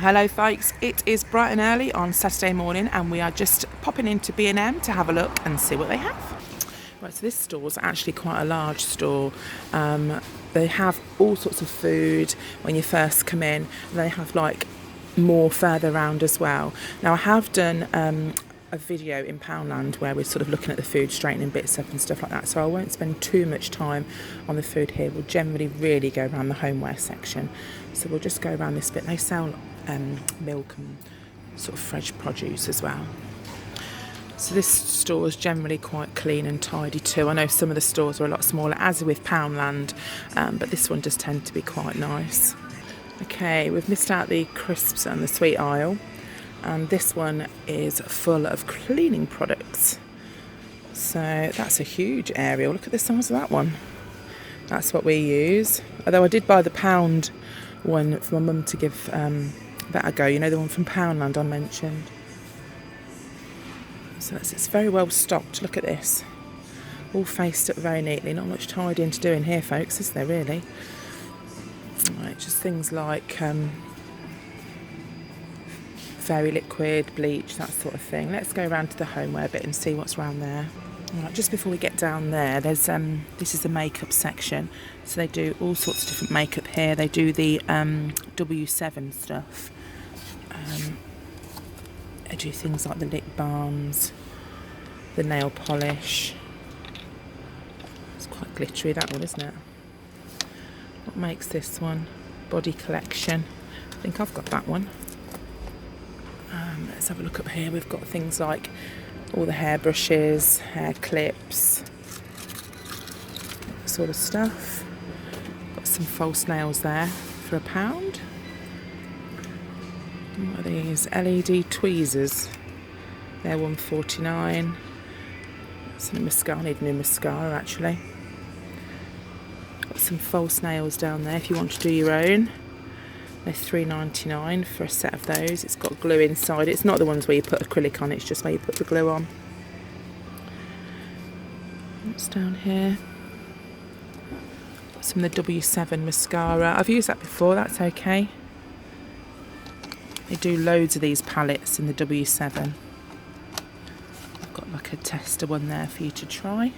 Hello folks, it is bright and early on Saturday morning and we are just popping into B&M to have a look and see what they have. Right, so this store is actually quite a large store. They have all sorts of food when you first come in, and they have like more further around as well. Now I have done a video in Poundland where we're sort of looking at the food, straightening bits up and stuff like that, so I won't spend too much time on the food here. We'll generally really go around the homeware section, so we'll just go around this bit. They sell milk and sort of fresh produce as well. So this store is generally quite clean and tidy too. I know some of the stores are a lot smaller, as with Poundland, but this one does tend to be quite nice. Okay, we've missed out the crisps and the sweet aisle, and this one is full of cleaning products. So that's a huge area. Look at the size of that one. That's what we use. Although I did buy the pound one for my mum to give that a go. You know, the one from Poundland I mentioned. So it's very well stocked. Look at this. All faced up very neatly. Not much tidying to do in here, folks, is there really? Right, just things like fairy liquid, bleach, that sort of thing. Let's go around to the homeware bit and see what's around there. Right, just before we get down there, there's this is the makeup section. So they do all sorts of different makeup here. They do the W7 stuff. They do things like the lip balms, the nail polish. It's quite glittery, that one, isn't it? What makes this one? Body collection. I think I've got that one. Let's have a look up here. We've got things like all the hair brushes, hair clips, that sort of stuff. Got some false nails there for £1. What are these? LED tweezers. They're $1.49. That's a mascara. I need a new mascara actually. Got some false nails down there if you want to do your own. They're $3.99 for a set of those. It's got glue inside. It's not the ones where you put acrylic on, it's just where you put the glue on. What's down here? Got some of the W7 mascara. I've used that before, that's okay. They do loads of these palettes in the W7. I've got like a tester one there for you to try.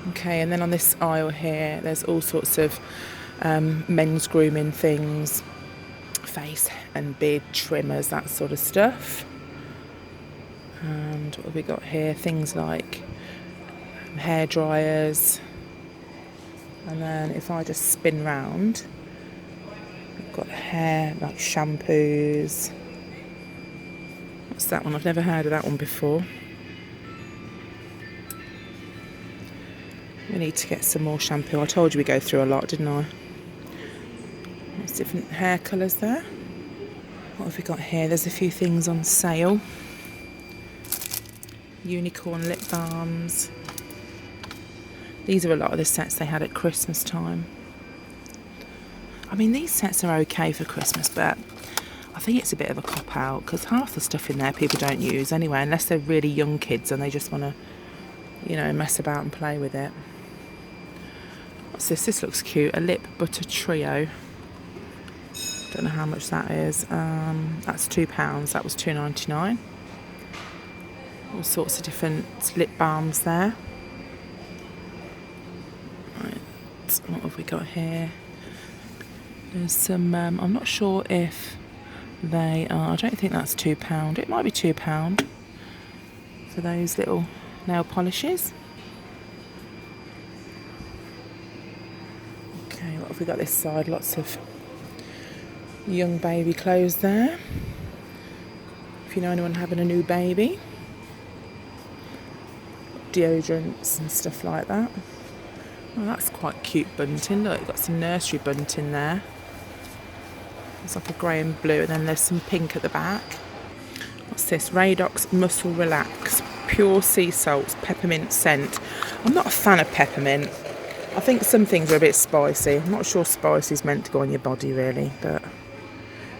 Okay, and then on this aisle here, there's all sorts of men's grooming things, face and beard trimmers, that sort of stuff. And what have we got here? Things like hair dryers. And then if I just spin round, we've got hair, like shampoos. What's that one? I've never heard of that one before. We need to get some more shampoo. I told you we go through a lot, didn't I? There's different hair colours there. What have we got here? There's a few things on sale. Unicorn lip balms. These are a lot of the sets they had at Christmas time. I mean, these sets are okay for Christmas, but I think it's a bit of a cop-out because half the stuff in there people don't use anyway, unless they're really young kids and they just want to, you know, mess about and play with it. What's this? This looks cute. A lip butter trio. Don't know how much that is. That's £2. That was $2.99. All sorts of different lip balms there. Right, what have we got here? There's some, I'm not sure if they are, I don't think that's £2. It might be £2 for those little nail polishes. Okay, what have we got this side? Lots of young baby clothes there. If you know anyone having a new baby. Deodorants and stuff like that. Oh, that's quite cute bunting. Look, you've got some nursery bunting there. It's like a grey and blue, and then there's some pink at the back. What's this? Radox Muscle Relax. Pure sea salts, peppermint scent. I'm not a fan of peppermint. I think some things are a bit spicy. I'm not sure spicy is meant to go on your body really, but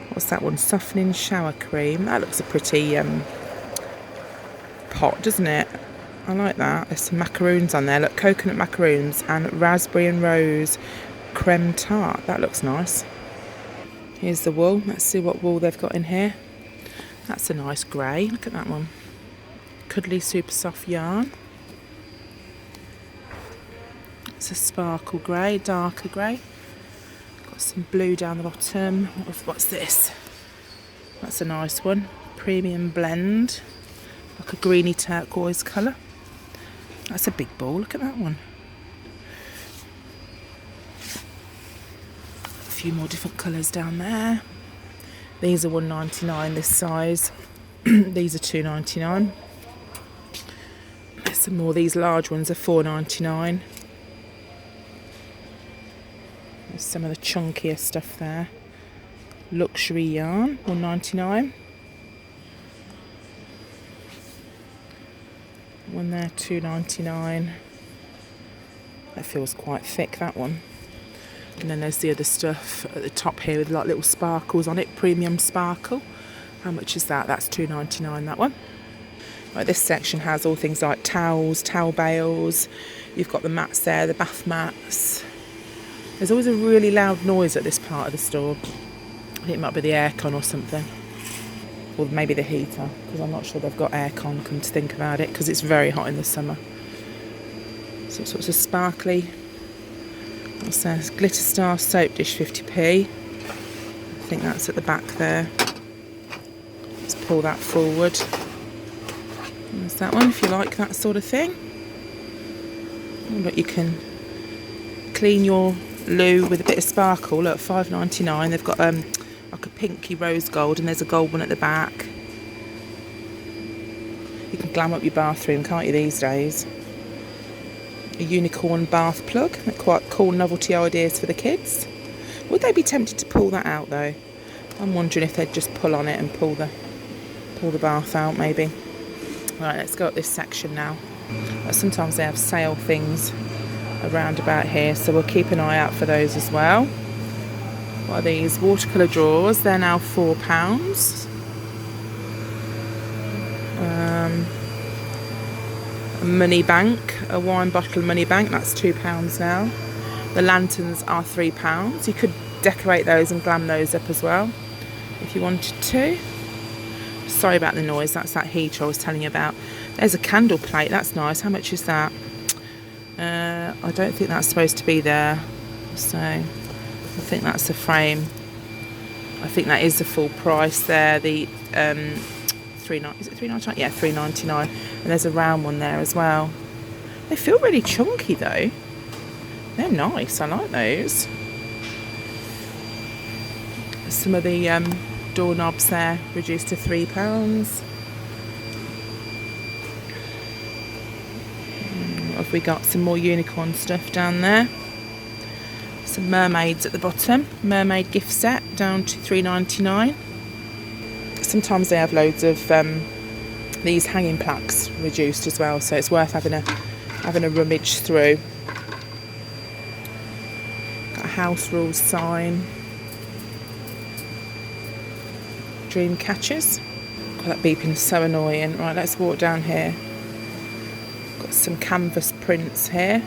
what's that one? Softening shower cream. That looks a pretty pot, doesn't it? I like that. There's some macaroons on there. Look, coconut macaroons and raspberry and rose creme tart. That looks nice. Here's the wool. Let's see what wool they've got in here. That's a nice grey. Look at that one. Cuddly super soft yarn. It's a sparkle grey, darker grey. Got some blue down the bottom. What's this? That's a nice one. Premium blend. Like a greeny turquoise colour. That's a big ball. Look at that one. A few more different colours down there. These are $1.99 this size. These are $2.99. There's some more. These large ones are $4.99. There's some of the chunkier stuff there. Luxury yarn, $1.99. One there, $2.99. That feels quite thick, that one. And then there's the other stuff at the top here with like little sparkles on it, premium sparkle. How much is that? That's $2.99, that one. Right, this section has all things like towels, towel bales. You've got the mats there, the bath mats. There's always a really loud noise at this part of the store. I think it might be the aircon or something. Or maybe the heater, because I'm not sure they've got aircon, come to think about it, because it's very hot in the summer. So sorts of sparkly. What's this? Glitter Star soap dish, 50p. I think that's at the back there. Let's pull that forward. There's that one, if you like that sort of thing. Look, you can clean your loo with a bit of sparkle. Look, $5.99. They've got like a pinky rose gold, and there's a gold one at the back. You can glam up your bathroom, can't you, these days? A unicorn bath plug. They're quite cool novelty ideas for the kids. Would they be tempted to pull that out though? I'm wondering if they'd just pull on it and pull the bath out maybe. Right, let's go up this section now. Sometimes they have sale things around about here, so we'll keep an eye out for those as well. What are these? Watercolour drawers. They're now £4. A money bank, a wine bottle money bank, that's £2 now. The lanterns are £3. You could decorate those and glam those up as well if you wanted to. Sorry about the noise, that's that heater I was telling you about. There's a candle plate, that's nice. How much is that? I don't think that's supposed to be there, so I think that's a frame. I think that is the full price there. The is it $3.99? Yeah, $3.99. And there's a round one there as well. They feel really chunky though. They're nice. I like those. Some of the doorknobs there reduced to £3. Have we got some more unicorn stuff down there? Some mermaids at the bottom. Mermaid gift set down to $3.99. Sometimes they have loads of these hanging plaques reduced as well, so it's worth having a rummage through. Got a house rules sign. Dream catchers. God, that beeping's so annoying. Right, let's walk down here. Got some canvas prints here.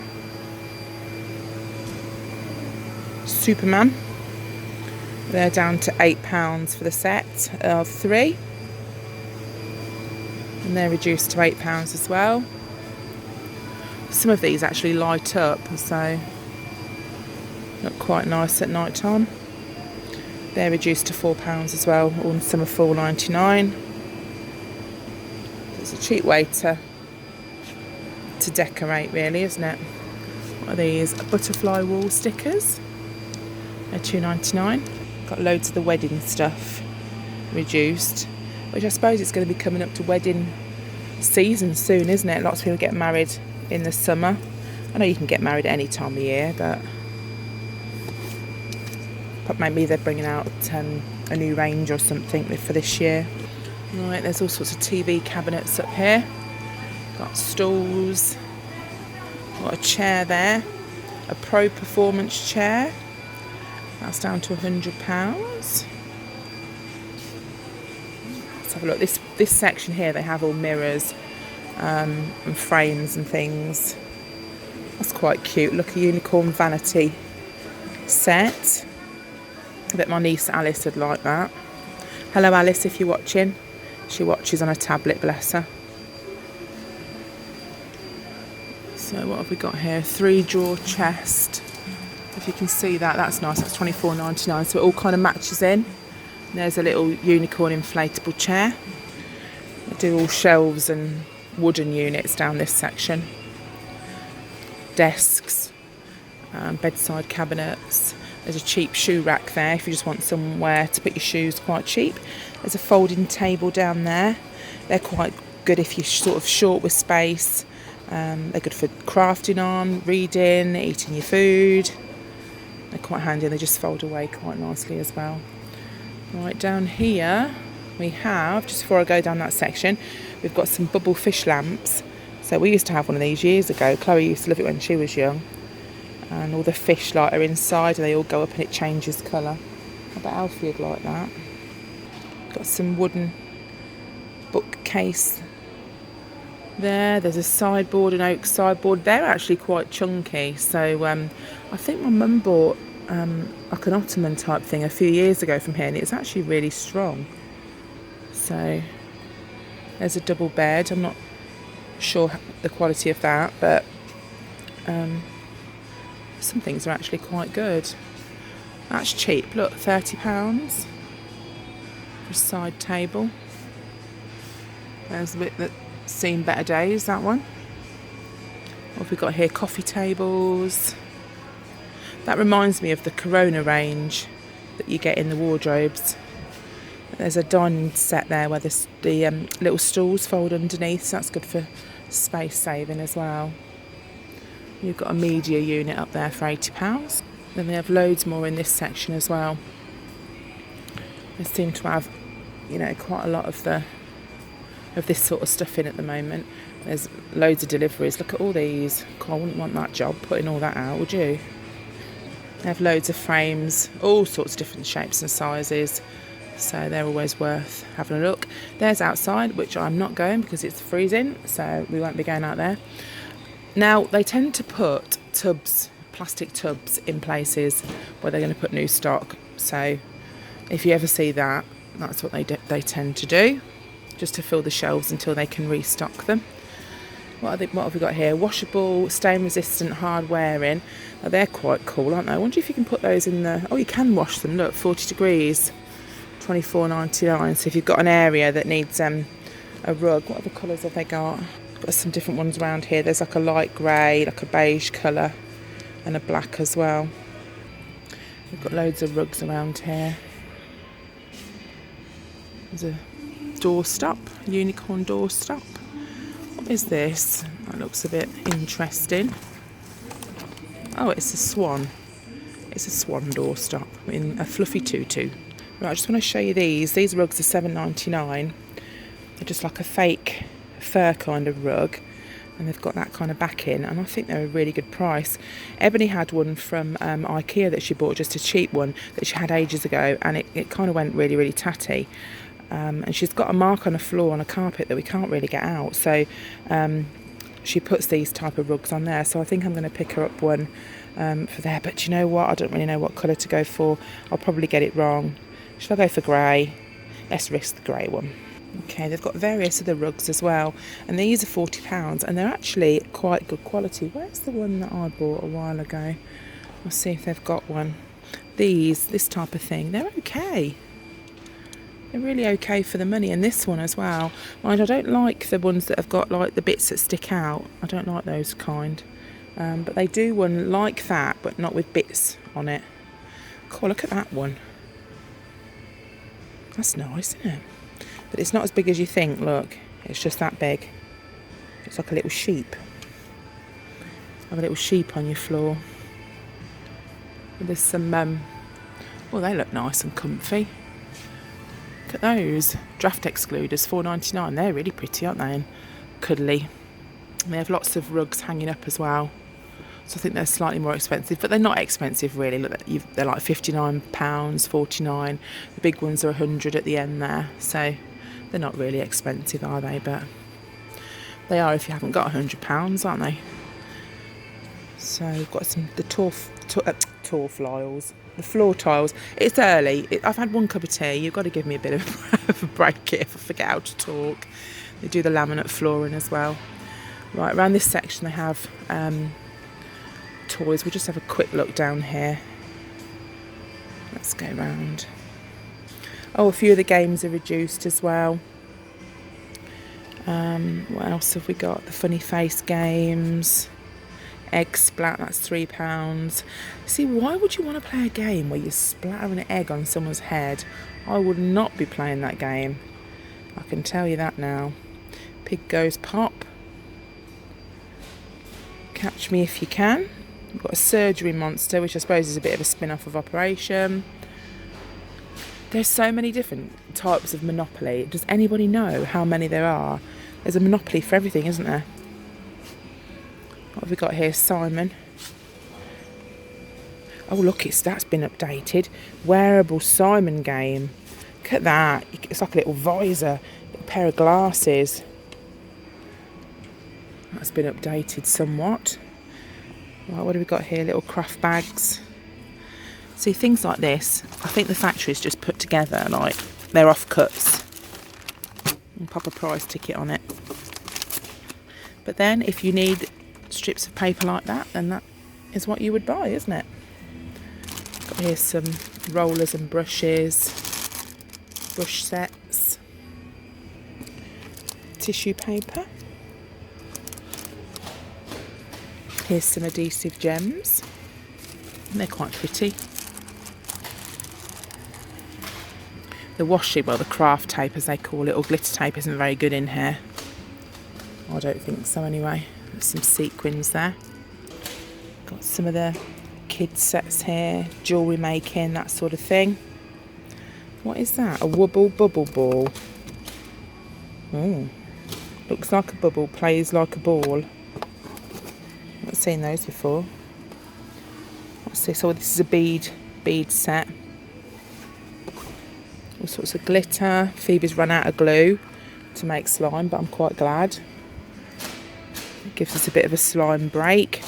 Superman. They're down to £8 for the set of 3. And they're reduced to £8 as well. Some of these actually light up, so look quite nice at night time. They're reduced to £4 as well, or some are $4.99. It's a cheap way to decorate really, isn't it? What are these? Butterfly wall stickers. They're $2.99. Got loads of the wedding stuff reduced, which I suppose it's going to be coming up to wedding season soon, isn't it? Lots of people get married in the summer. I know you can get married at any time of year, but maybe they're bringing out a new range or something for this year. Right, there's all sorts of TV cabinets up here. Got stools. Got a chair there. A Pro Performance chair. That's down to £100. Let's have a look. This section here, they have all mirrors and frames and things. That's quite cute. Look, a unicorn vanity set. I bet my niece Alice would like that. Hello Alice, if you're watching. She watches on a tablet, bless her. So what have we got here? 3-drawer chest. If you can see that, that's nice. That's $24.99. So it all kind of matches in. And there's a little unicorn inflatable chair. They do all shelves and wooden units down this section. Desks, bedside cabinets. There's a cheap shoe rack there if you just want somewhere to put your shoes, quite cheap. There's a folding table down there. They're quite good if you're sort of short with space. They're good for crafting on, reading, eating your food. They're quite handy and they just fold away quite nicely as well. Right, down here we have, just before I go down that section, we've got some bubble fish lamps. So we used to have one of these years ago. Chloe used to love it when she was young. And all the fish like are inside and they all go up and it changes colour. I bet Alfie would like that. Got some wooden bookcase there. There's a sideboard, an oak sideboard. They're actually quite chunky. So I think my mum bought like an ottoman type thing a few years ago from here and it's actually really strong. So there's a double bed. I'm not sure the quality of that, but some things are actually quite good. That's cheap. Look, £30 for a side table. There's a bit that's seen better days, that one. What have we got here? Coffee tables. That reminds me of the Corona range that you get in the wardrobes. There's a dining set there where the little stools fold underneath, so that's good for space saving as well. You've got a media unit up there for £80. Then we have loads more in this section as well. They seem to have, you know, quite a lot of this sort of stuff in at the moment. There's loads of deliveries. Look at all these. God, I wouldn't want that job putting all that out, would you? They have loads of frames, all sorts of different shapes and sizes. So they're always worth having a look. There's outside, which I'm not going because it's freezing, so we won't be going out there. Now, they tend to put tubs, plastic tubs, in places where they're going to put new stock. So if you ever see that, that's what they tend to do, just to fill the shelves until they can restock them. What have we got here? Washable, stain-resistant, hard-wearing. Now, they're quite cool, aren't they? I wonder if you can put those in the... Oh, you can wash them. Look, 40 degrees, $24.99. So if you've got an area that needs a rug, what other colours have they got? Got some different ones around here. There's like a light grey, like a beige colour, and a black as well. We've got loads of rugs around here. There's a doorstop, a unicorn doorstop. What is this? That looks a bit interesting. Oh, it's a swan. It's a swan doorstop in a fluffy tutu. Right, I just want to show you these. These rugs are $7.99. They're just like a fake fur kind of rug, and they've got that kind of backing, and I think they're a really good price. Ebony had one from IKEA that she bought, just a cheap one that she had ages ago, and it kind of went really, really tatty. And she's got a mark on the floor on a carpet that we can't really get out, so she puts these type of rugs on there. So I think I'm going to pick her up one for there. But you know what? I don't really know what colour to go for. I'll probably get it wrong. Should I go for grey? Let's risk the grey one. Okay, they've got various other rugs as well, and these are £40, and they're actually quite good quality. Where's the one that I bought a while ago? I'll see if they've got one. This type of thing, they're okay. They're really okay for the money, and this one as well. Mind, I don't like the ones that have got like the bits that stick out. I don't like those kind. But they do one like that, but not with bits on it. Cool, look at that one. That's nice, isn't it? But it's not as big as you think, look. It's just that big. It's like a little sheep. Have a little sheep on your floor. And there's some, well, they look nice and comfy. Look at those. Draft excluders, $4.99. They're really pretty, aren't they? And cuddly. And they have lots of rugs hanging up as well. So I think they're slightly more expensive, but they're not expensive really. Look, they're like £59, $49. The big ones are $100 at the end there. So they're not really expensive, are they? But they are if you haven't got £100, aren't they? So we've got the torfliles. the floor tiles. It's early. I've had one cup of tea. You've got to give me a bit of a break if I forget how to talk. They do the laminate flooring as well. Right, around this section they have toys. We'll just have a quick look down here. Let's go round. Oh, a few of the games are reduced as well. What else have we got? The funny face games. Egg splat, that's £3. See, why would you want to play a game where you splatter an egg on someone's head? I would not be playing that game. I can tell you that now. Pig Goes Pop. Catch Me If You Can. We've got a surgery monster, which I suppose is a bit of a spin-off of Operation. There's so many different types of Monopoly. Does anybody know how many there are? There's a Monopoly for everything, isn't there? What have we got here? Simon. Oh, look, that's been updated. Wearable Simon game. Look at that. It's like a little visor, a pair of glasses. That's been updated somewhat. Right, what have we got here? Little craft bags. See, things like this, I think the factory's just put together, like, they're offcuts. And pop a price ticket on it. But then, if you need strips of paper like that, then that is what you would buy, isn't it? Got here some rollers and brushes, brush sets, tissue paper. Here's some adhesive gems. They're quite pretty. The washi, well, the craft tape as they call it, or glitter tape, isn't very good in here. I don't think so anyway. There's some sequins there. Got some of the kids sets here, jewellery making, that sort of thing. What is that? A wobble bubble ball. Oh, looks like a bubble, plays like a ball. I've seen those before. What's this? Oh, this is a bead set. All sorts of glitter. Phoebe's run out of glue to make slime, but I'm quite glad. It gives us a bit of a slime break.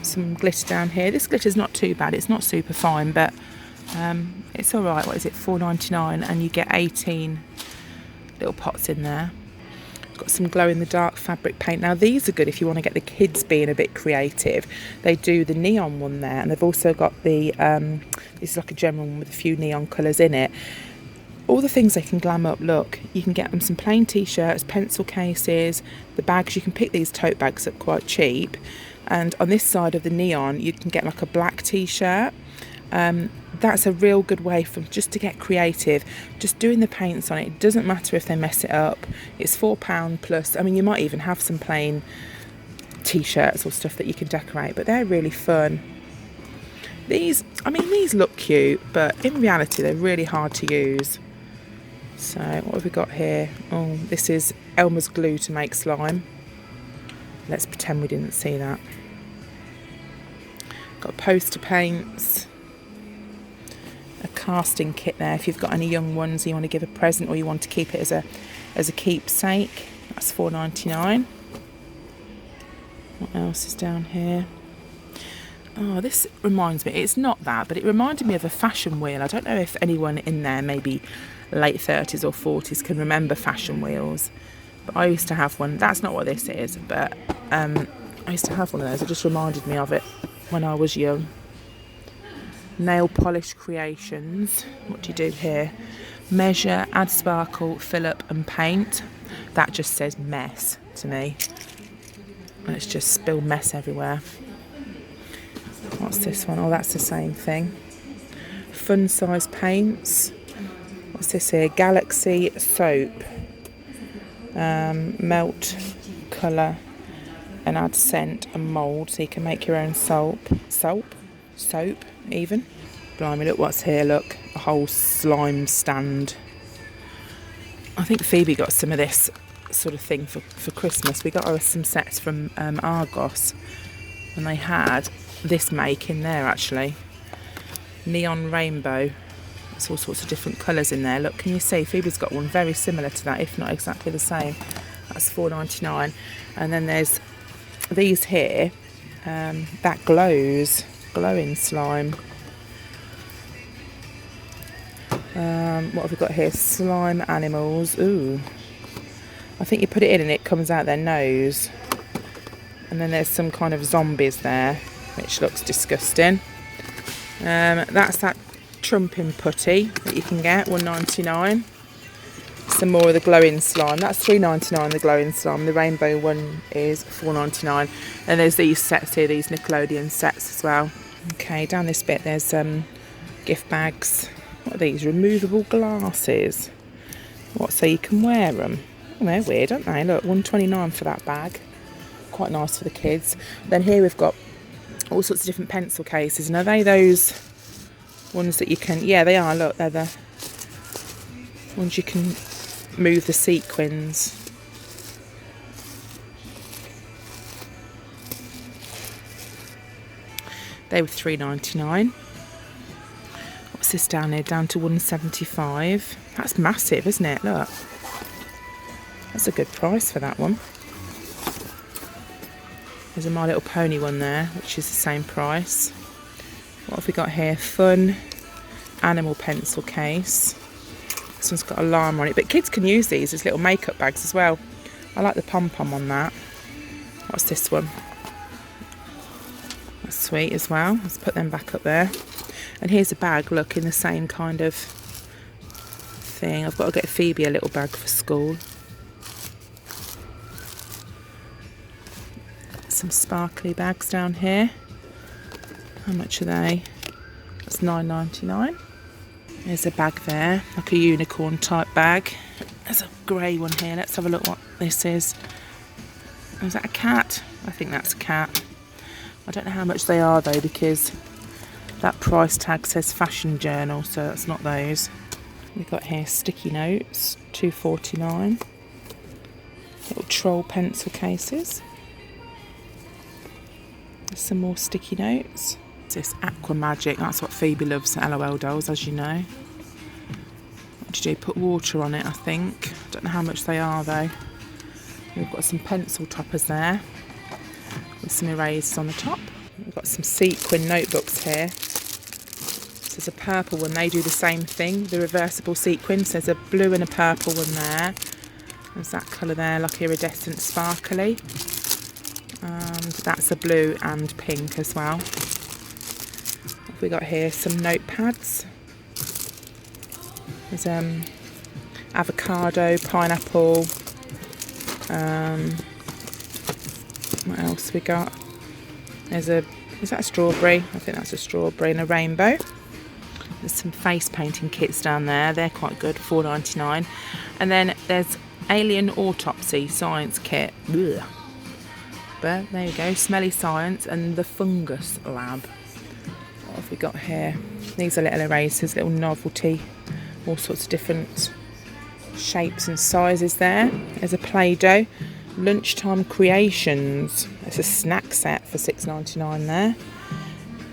Some glitter down here. This glitter's not too bad. It's not super fine, but it's all right. What is it? £4.99, and you get 18 little pots in there. Got some glow-in-the-dark fabric paint. Now these are good if you want to get the kids being a bit creative. They do the neon one there, and they've also got the this is like a general one with a few neon colours in it. All the things they can glam up. Look, you can get them some plain t-shirts, pencil cases, the bags. You can pick these tote bags up quite cheap. And on this side of the neon, you can get like a black t-shirt. That's a real good way just to get creative. Just doing the paints on it. It doesn't matter if they mess it up. It's £4 plus. I mean, you might even have some plain t-shirts or stuff that you can decorate, but they're really fun. These look cute, but in reality, they're really hard to use. So what have we got here? Oh, this is Elmer's glue to make slime. Let's pretend we didn't see that. Got poster paints. A casting kit there if you've got any young ones you want to give a present, or you want to keep it as a keepsake. That's £4.99. What else is down here? Oh, this reminds me, it's not that, but it reminded me of a fashion wheel. I don't know if anyone in there, maybe late 30s or 40s, can remember fashion wheels, but I used to have one. That's not what this is, but I used to have one of those. It just reminded me of it when I was young. Nail polish creations. What do you do here? Measure, add sparkle, fill up and paint. That just says mess to me. Let's just spill mess everywhere. What's this one? Oh, that's the same thing. Fun size paints. What's this here? Galaxy soap. Melt, colour and add scent and mould, so you can make your own soap even. Blimey, look what's here. Look, a whole slime stand. I think Phoebe got some of this sort of thing for Christmas. We got her some sets from Argos, and they had this make in there actually. Neon rainbow. It's all sorts of different colours in there. Look, can you see? Phoebe's got one very similar to that, if not exactly the same. That's £4.99. And then there's these here. that glows, glowing slime. What have we got here? Slime animals. Ooh. I think you put it in and it comes out their nose. And then there's some kind of zombies there, which looks disgusting. That's that trumping putty that you can get, $1.99. Some more of the glowing slime. That's $3.99, the glowing slime. The rainbow one is $4.99. And there's these sets here, these Nickelodeon sets as well. Okay, down this bit there's gift bags. What are these? Removable glasses. What, so you can wear them? Oh, they're weird, aren't they? Look, $1.29 for that bag. Quite nice for the kids. Then here we've got all sorts of different pencil cases. And are they those ones that you can... Yeah, they are. Look, they're the ones you can move the sequins. They were $3.99. What's this down here? Down to $1.75. That's massive, isn't it? Look. That's a good price for that one. There's a My Little Pony one there, which is the same price. What have we got here? Fun animal pencil case. This one's got a llama on it, but kids can use these as little makeup bags as well. I like the pom-pom on that. What's this one? That's sweet as well. Let's put them back up there. And here's a bag, look, in the same kind of thing. I've got to get Phoebe a little bag for school. Some sparkly bags down here. How much are they? That's $9.99. There's a bag there, like a unicorn type bag. There's a grey one here. Let's have a look what this is. Oh, is that a cat? I think that's a cat. I don't know how much they are though, because that price tag says Fashion Journal, so that's not those. We've got here sticky notes, $2.49. Little troll pencil cases. There's some more sticky notes. This Aqua Magic, that's what Phoebe loves, LOL dolls, as you know. What do you do? Put water on it, I think. Don't know how much they are though. We've got some pencil toppers there with some erasers on the top. We've got some sequin notebooks here. So there's a purple one, they do the same thing, the reversible sequins. There's a blue and a purple one there. There's that colour there, like iridescent sparkly. And that's a blue and pink as well. We got here some notepads. There's avocado, pineapple. What else we got? Is that a strawberry? I think that's a strawberry and a rainbow. There's some face painting kits down there. They're quite good, $4.99. And then there's Alien Autopsy Science Kit. Ugh. But there you go, Smelly Science and the Fungus Lab. What have we got here? These are little erasers, little novelty, all sorts of different shapes and sizes there. There's a Play-Doh, Lunchtime Creations. It's a snack set for $6.99 there.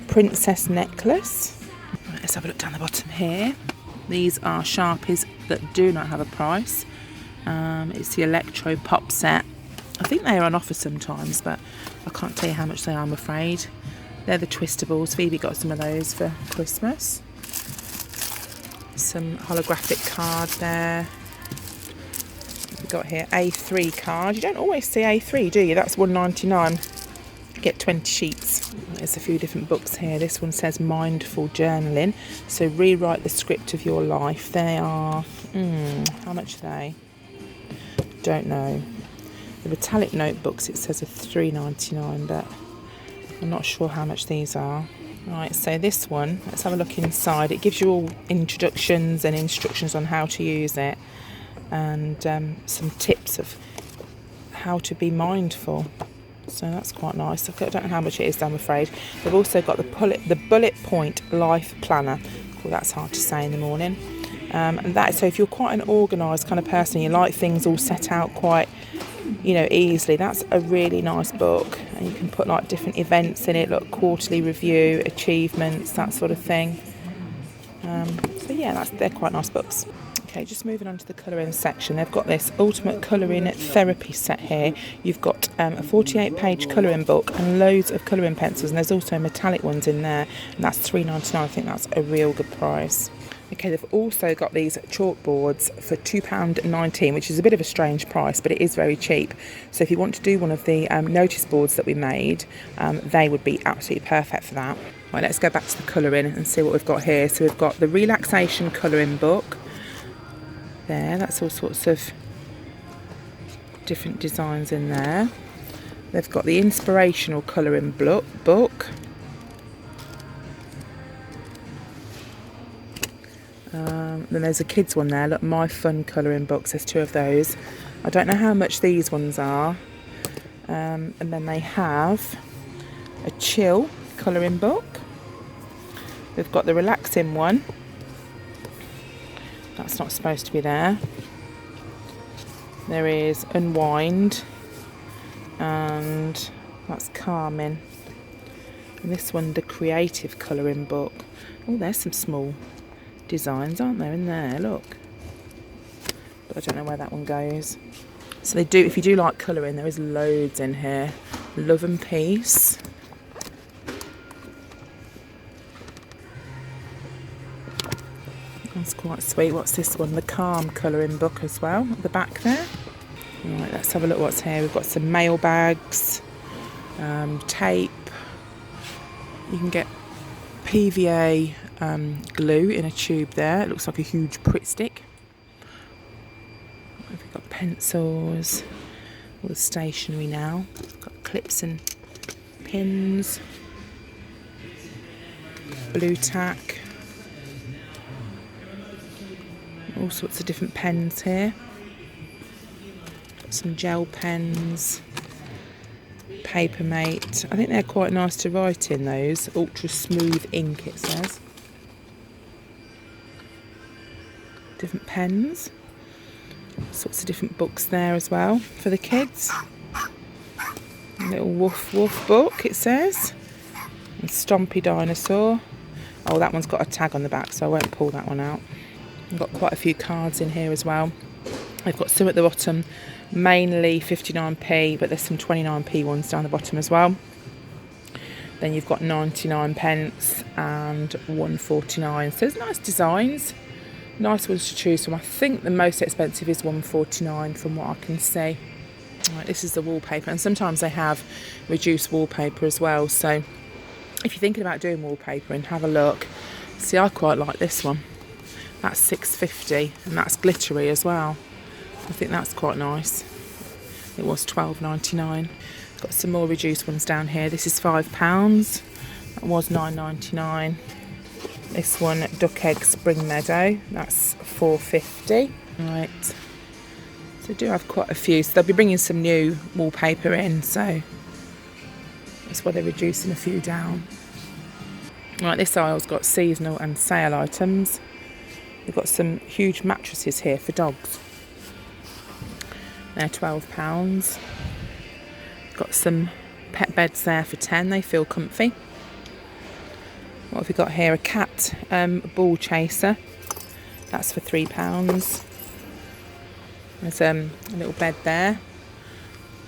Princess necklace. Right, let's have a look down the bottom here. These are Sharpies that do not have a price. It's the Electro Pop set. I think they are on offer sometimes, but I can't tell you how much they are, I'm afraid. They're the twistables. Phoebe got some of those for Christmas. Some holographic card there. We've got here A3 card. You don't always see A3, do you? That's $1.99. Get 20 sheets. There's a few different books here. This one says Mindful Journaling. So rewrite the script of your life. They are... how much are they? Don't know. The metallic notebooks, it says are $3.99, but I'm not sure how much these are. Right, so this one, let's have a look inside. It gives you all introductions and instructions on how to use it, and some tips of how to be mindful. So that's quite nice. I don't know how much it is, I'm afraid. They've also got the bullet point life planner. Well, that's hard to say in the morning. And that, so if you're quite an organised kind of person, you like things all set out quite, easily, that's a really nice book. And you can put like different events in it, look, quarterly review, achievements, that sort of thing. So yeah, they're quite nice books. Okay, just moving on to the colouring section. They've got this Ultimate Colouring Therapy set here. You've got a 48-page colouring book and loads of colouring pencils, and there's also metallic ones in there, and that's £3.99. I think that's a real good price. Okay, they've also got these chalkboards for £2.19, which is a bit of a strange price, but it is very cheap. So if you want to do one of the notice boards that we made, they would be absolutely perfect for that. Right, let's go back to the colouring and see what we've got here. So we've got the relaxation colouring book. There, that's all sorts of different designs in there. They've got the inspirational colouring book. Then there's a kids one there. Look, My Fun colouring books. There's 2 of those. I don't know how much these ones are. And then they have a chill colouring book. We've got the relaxing one. That's not supposed to be there. There is Unwind, and that's Calming. And this one, the creative colouring book. Oh, there's some small designs, aren't there, in there? Look. But I don't know where that one goes. So they do, if you do like colouring, there is loads in here. Love and Peace. That's quite sweet. What's this one? The Calm colouring book as well, at the back there. Right, let's have a look what's here. We've got some mail bags, tape. You can get PVA glue in a tube there. It looks like a huge Pritt stick. We've got pencils, all the stationery now. We've got clips and pins, blue tack. All sorts of different pens here. Got some gel pens, Papermate. I think they're quite nice to write in, those. Ultra smooth ink, it says. Different pens. Sorts of different books there as well for the kids. A little woof woof book, it says. And Stompy Dinosaur. Oh, that one's got a tag on the back, so I won't pull that one out. I've got quite a few cards in here as well. I've got some at the bottom, mainly 59p, but there's some 29p ones down the bottom as well. Then you've got 99 pence and 149. So there's nice designs, nice ones to choose from. I think the most expensive is 149 from what I can see. Right, this is the wallpaper, and sometimes they have reduced wallpaper as well. So if you're thinking about doing wallpaper, and have a look. See, I quite like this one. That's £6.50, and that's glittery as well. I think that's quite nice. It was £12.99. Got some more reduced ones down here. This is £5. That was £9.99. This one, Duck Egg Spring Meadow. That's £4.50. Right. So I do have quite a few. So they'll be bringing some new wallpaper in. So that's why they're reducing a few down. Right, this aisle's got seasonal and sale items. We've got some huge mattresses here for dogs. They're £12. Got some pet beds there for £10. They feel comfy. What have we got here? A cat ball chaser. That's for £3. There's a little bed there.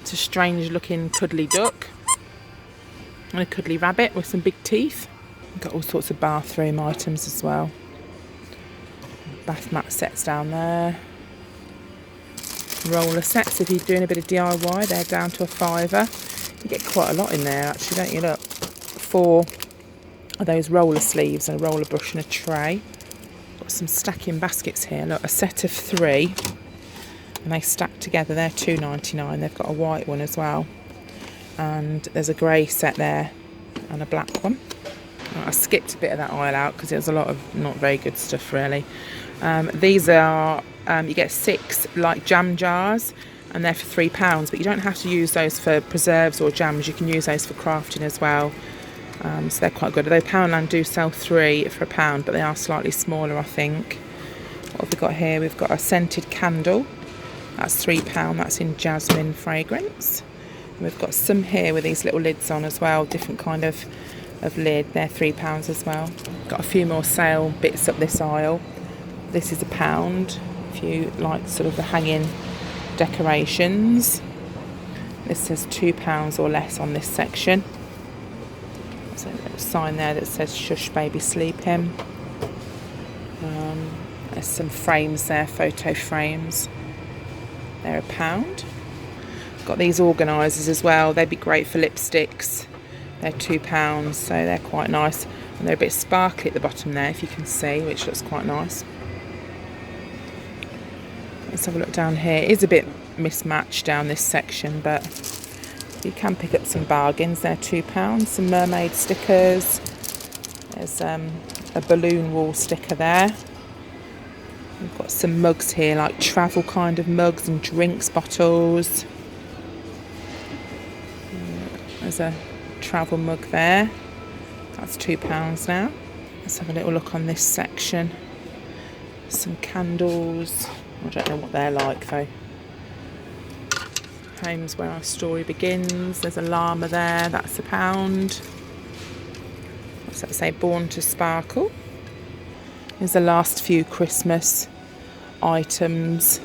It's a strange looking cuddly duck. And a cuddly rabbit with some big teeth. We've got all sorts of bathroom items as well. Bath mat sets down there. Roller sets, if you're doing a bit of DIY, they're down to £5. You get quite a lot in there actually, don't you? Look, 4 of those roller sleeves and a roller brush and a tray. Got some stacking baskets here. Look, a set of 3, and they stack together. They're £2.99. They've got a white one as well, and there's a grey set there and a black one. I skipped a bit of that aisle out because there's a lot of not very good stuff really. These are, you get 6 like jam jars, and they're for £3, but you don't have to use those for preserves or jams. You can use those for crafting as well. So they're quite good. Although Poundland do sell 3 for £1, but they are slightly smaller, I think. What have we got here? We've got a scented candle. That's £3. That's in jasmine fragrance. And we've got some here with these little lids on as well, different kind of lid. They're £3 as well. Got a few more sale bits up this aisle. This is £1 if you like sort of the hanging decorations. This says £2 or less on this section. There's a little sign there that says shush baby sleeping. There's some frames there, photo frames. They're £1. Got these organisers as well. They'd be great for lipsticks. They're £2, so they're quite nice. And they're a bit sparkly at the bottom there, if you can see, which looks quite nice. Let's have a look down here. It is a bit mismatched down this section, but you can pick up some bargains. They're £2. Some mermaid stickers. There's a balloon wall sticker there. We've got some mugs here, like travel kind of mugs and drinks bottles. There's a travel mug there. That's £2 now. Let's have a little look on this section. Some candles. I don't know what they're like though. Home's where our story begins. There's a llama there. That's £1. What's that say? Born to sparkle. Here's the last few Christmas items.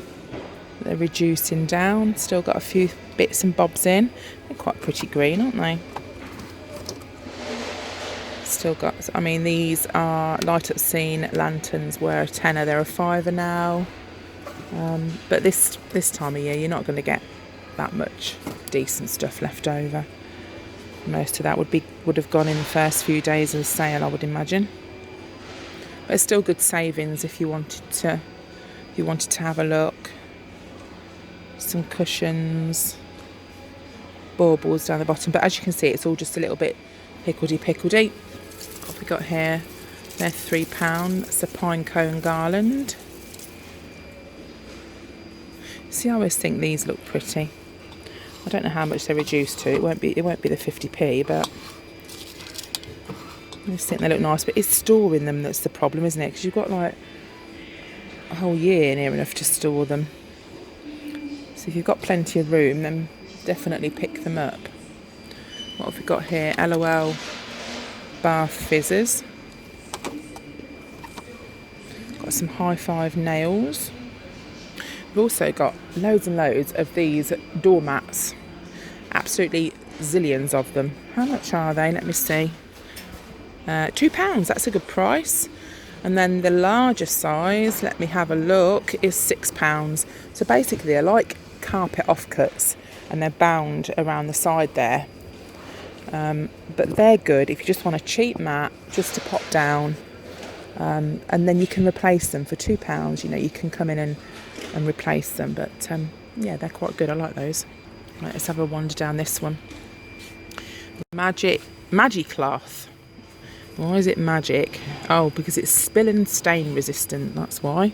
They're reducing down. Still got a few bits and bobs in. They're quite pretty green, aren't they? Still got, I mean, these are light up scene lanterns were a tenner. They're a £5 now. But this time of year, you're not going to get that much decent stuff left over. Most of that would have gone in the first few days of the sale, I would imagine. But it's still good savings if you wanted to have a look. Some cushions, baubles down the bottom, but as you can see, it's all just a little bit hickledy-pickledy. What have we got here? They're £3. It's a pine cone garland. See, I always think these look pretty. I don't know how much they're reduced to. It won't be the 50p, but I just think they look nice. But it's storing them that's the problem, isn't it? Because you've got like a whole year near enough to store them. So if you've got plenty of room, then definitely pick them up. What have we got here? LOL bath fizzers. Got some high five nails. We've also got loads and loads of these doormats. Absolutely zillions of them. How much are they? Let me see. £2. That's a good price. And then the larger size, let me have a look, is £6. So basically they're like carpet offcuts and they're bound around the side there. But they're good if you just want a cheap mat just to pop down. And then you can replace them for £2. You know, you can come in and replace them. But yeah, they're quite good. I like those. Right, let's have a wander down this one. Magic cloth. Why is it magic? Oh, because it's spill and stain resistant, that's why.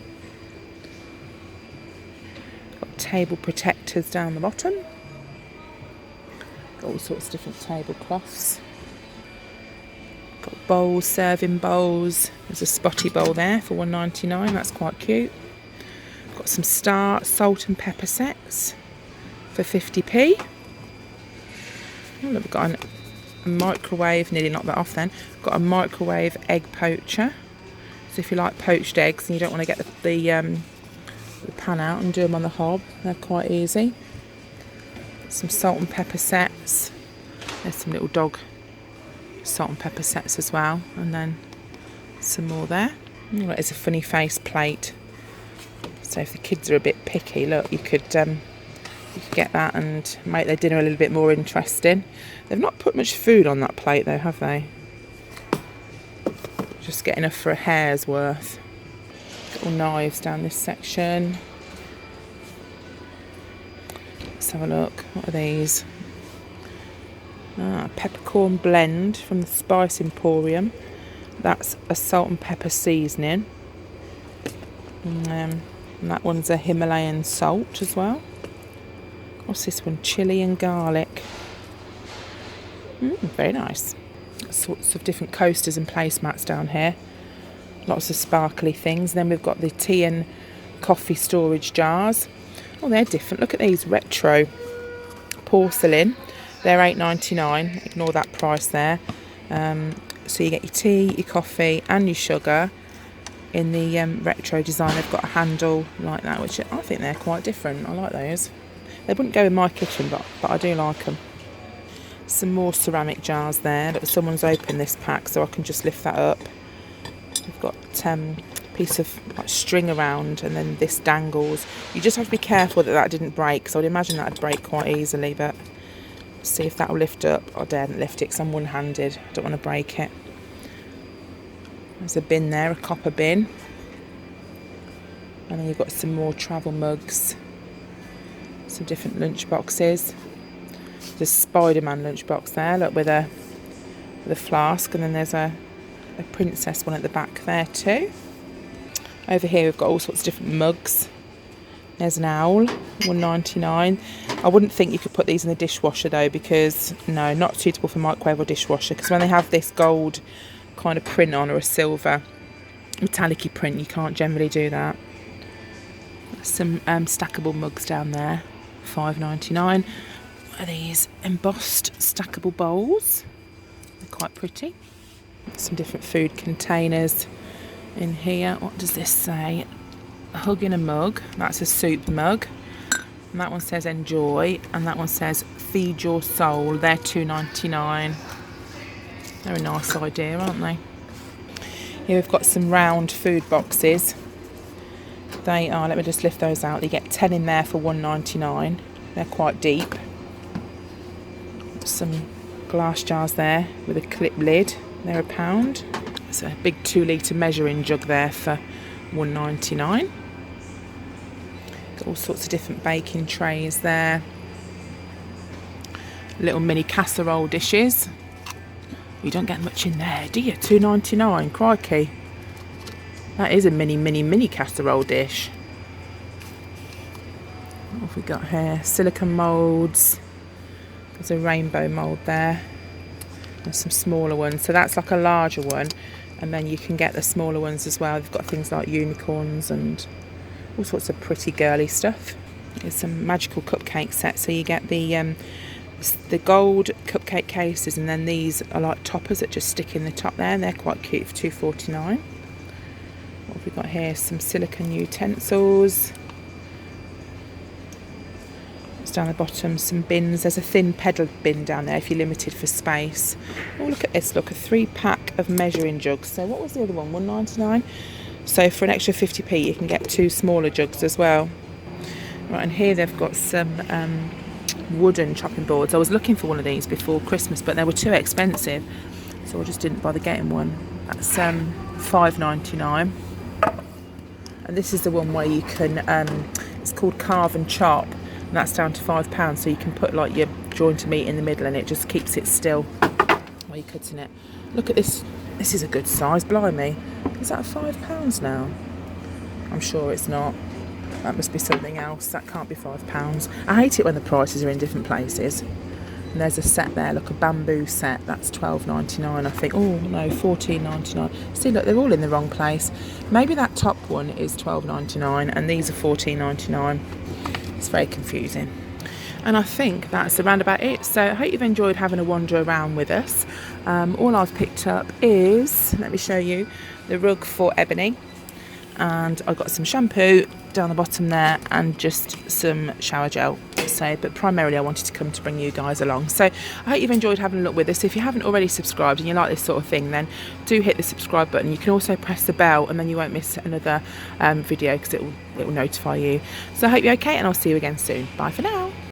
Got table protectors down the bottom. Got all sorts of different tablecloths. Got bowls, serving bowls. There's a spotty bowl there for £1.99, that's quite cute. Got some salt and pepper sets for 50p. Oh, look, we've got a microwave, nearly knocked that off then. Got a microwave egg poacher. So if you like poached eggs and you don't want to get the pan out and do them on the hob, they're quite easy. Some salt and pepper sets. There's some little dog salt and pepper sets as well. And then some more there. Oh, it's a funny face plate. So if the kids are a bit picky, look, you could get that and make their dinner a little bit more interesting. They've not put much food on that plate though, have they? Just get enough for a hair's worth. Little knives down this section. Let's have a look. What are these? Peppercorn blend from the Spice Emporium. That's a salt and pepper seasoning. And that one's a Himalayan salt as well. What's this one? Chili and garlic. Very nice. Sorts of different coasters and placemats down here. Lots of sparkly things. Then we've got the tea and coffee storage jars. Oh, they're different. Look at these retro porcelain. They're $8.99. Ignore that price there. So you get your tea, your coffee and your sugar. in the retro design. They've got a handle like that, which I think they're quite different. I like those. They wouldn't go in my kitchen, but I do like them. Some more ceramic jars there. Look, someone's opened this pack, so I can just lift that up. We've got a piece of like string around, and then this dangles. You just have to be careful that didn't break, so I'd imagine that'd break quite easily, but see if that'll lift up. I daren't lift it because I'm one-handed. Don't want to break it. There's a bin there, a copper bin. And then you've got some more travel mugs. Some different lunch boxes. There's a Spider-Man lunchbox there, look, with a flask, and then there's a princess one at the back there too. Over here we've got all sorts of different mugs. There's an owl, $1.99. I wouldn't think you could put these in the dishwasher though, because no, not suitable for microwave or dishwasher, because when they have this gold kind of print on, or a silver metallic-y print, you can't generally do that. Some stackable mugs down there, $5.99. Are these embossed stackable bowls? They're quite pretty. Some different food containers in here. What does this say? A hug in a mug. That's a soup mug. And that one says enjoy, and that one says feed your soul. They're $2.99. They're a nice idea, aren't they? Here we've got some round food boxes. They are, let me just lift those out. You get 10 in there for $1.99. They're quite deep. Some glass jars there with a clip lid. They're £1. There's a big 2-litre measuring jug there for $1.99. Got all sorts of different baking trays there. Little mini casserole dishes. You don't get much in there, do you? $2.99, crikey. That is a mini casserole dish. What have we got here? Silicone moulds. There's a rainbow mould there. And some smaller ones. So that's like a larger one. And then you can get the smaller ones as well. They've got things like unicorns and all sorts of pretty girly stuff. There's some magical cupcake sets. So you get the gold cupcake cases, and then these are like toppers that just stick in the top there, and they're quite cute for $2.49. What have we got here? Some silicone utensils. It's down the bottom, some bins. There's a thin pedal bin down there if you're limited for space. Oh, look at this, look, a 3-pack of measuring jugs. So what was the other one? $1.99. So for an extra 50p you can get 2 smaller jugs as well. Right, and here they've got some wooden chopping boards. I was looking for one of these before Christmas, but they were too expensive, so I just didn't bother getting one. That's $5.99. And this is the one where you can it's called carve and chop, and that's down to £5, so you can put like your joint of meat in the middle and it just keeps it still while you're cutting it. Look at this. This is a good size, blimey. Is that £5 now? I'm sure it's not. That must be something else. That can't be £5. I hate it when the prices are in different places. And there's a set there, look, a bamboo set. That's $12.99, I think. Oh no, $14.99. See, look, they're all in the wrong place. Maybe that top one is $12.99 and these are $14.99. It's very confusing. And I think that's around about it. So I hope you've enjoyed having a wander around with us. All I've picked up is, let me show you, the rug for Ebony. And I got some shampoo down the bottom there and just some shower gel. So, but primarily I wanted to come to bring you guys along. So I hope you've enjoyed having a look with us. If you haven't already subscribed and you like this sort of thing, then do hit the subscribe button. You can also press the bell and then you won't miss another video because it will notify you. So I hope you're okay, and I'll see you again soon. Bye for now.